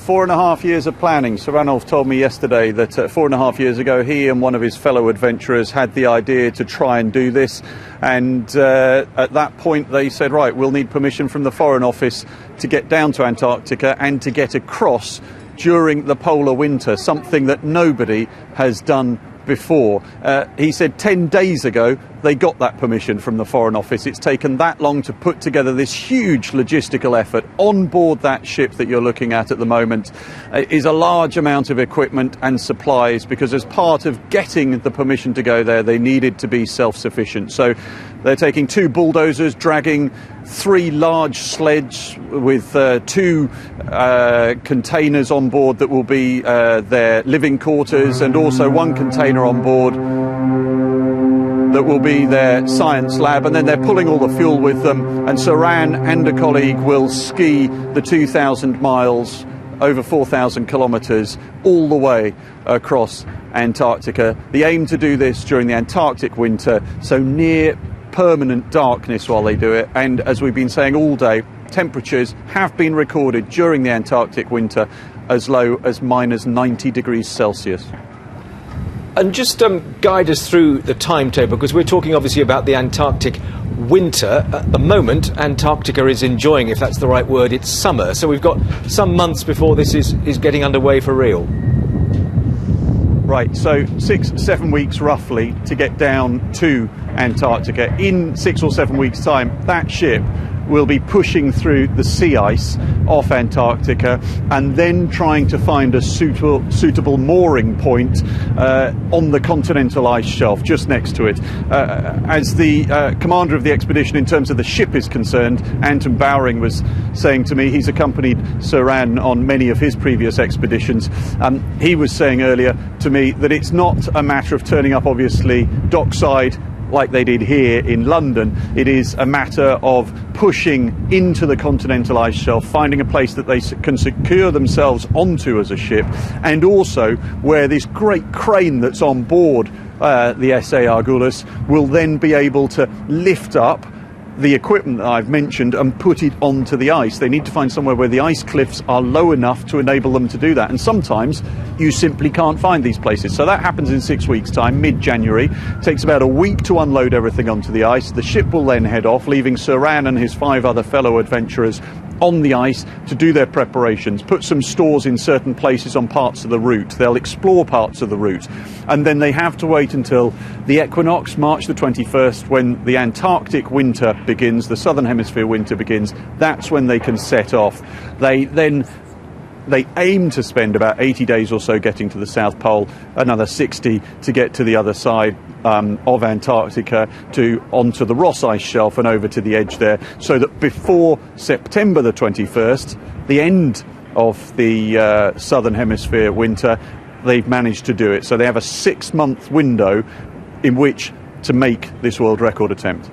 4.5 years of planning. So Ranulph told me yesterday that 4.5 years ago he and one of his fellow adventurers had the idea to try and do this, and at that point they said, right, we'll need permission from the Foreign Office to get down to Antarctica and to get across during the polar winter, something that nobody has done before. He said 10 days ago they got that permission from the Foreign Office. It's taken that long to put together this huge logistical effort. On board that ship that you're looking at the moment is a large amount of equipment and supplies, because as part of getting the permission to go there, they needed to be self-sufficient. So they're taking 2 bulldozers, dragging 3 large sleds with 2 containers on board that will be their living quarters, and also 1 container on board that will be their science lab, and then they're pulling all the fuel with them. And Saran and a colleague will ski the 2,000 miles, over 4,000 kilometres, all the way across Antarctica. The aim to do this during the Antarctic winter, so near permanent darkness while they do it. And as we've been saying all day, temperatures have been recorded during the Antarctic winter as low as minus 90 degrees Celsius. And just guide us through the timetable, because we're talking obviously about the Antarctic winter. At the moment, Antarctica is enjoying, if that's the right word, its summer. So we've got some months before this is getting underway for real. Right, so 6-7 weeks roughly to get down to Antarctica. In 6 or 7 weeks' time, that ship will be pushing through the sea ice off Antarctica and then trying to find a suitable mooring point on the continental ice shelf just next to it. As the commander of the expedition in terms of the ship is concerned, Anton Bowring was saying to me, he's accompanied Saran on many of his previous expeditions, he was saying earlier to me that it's not a matter of turning up obviously dockside like they did here in London. It is a matter of pushing into the continental ice shelf, finding a place that they can secure themselves onto as a ship, and also where this great crane that's on board the S.A. Argulas will then be able to lift up the equipment that I've mentioned and put it onto the ice. They need to find somewhere where the ice cliffs are low enough to enable them to do that, and sometimes you simply can't find these places. So that happens in 6 weeks' time, mid-January. It takes about a week to unload everything onto the ice. The ship will then head off, leaving Saran and his 5 other fellow adventurers on the ice to do their preparations, put some stores in certain places on parts of the route. They'll explore parts of the route, and then they have to wait until the equinox, March the 21st, when the Antarctic winter begins, the southern hemisphere winter begins. That's when they can set off. They aim to spend about 80 days or so getting to the South Pole, another 60 to get to the other side of Antarctica, onto the Ross Ice Shelf and over to the edge there, so that before September the 21st, the end of the Southern Hemisphere winter, they've managed to do it. So they have a 6-month window in which to make this world record attempt.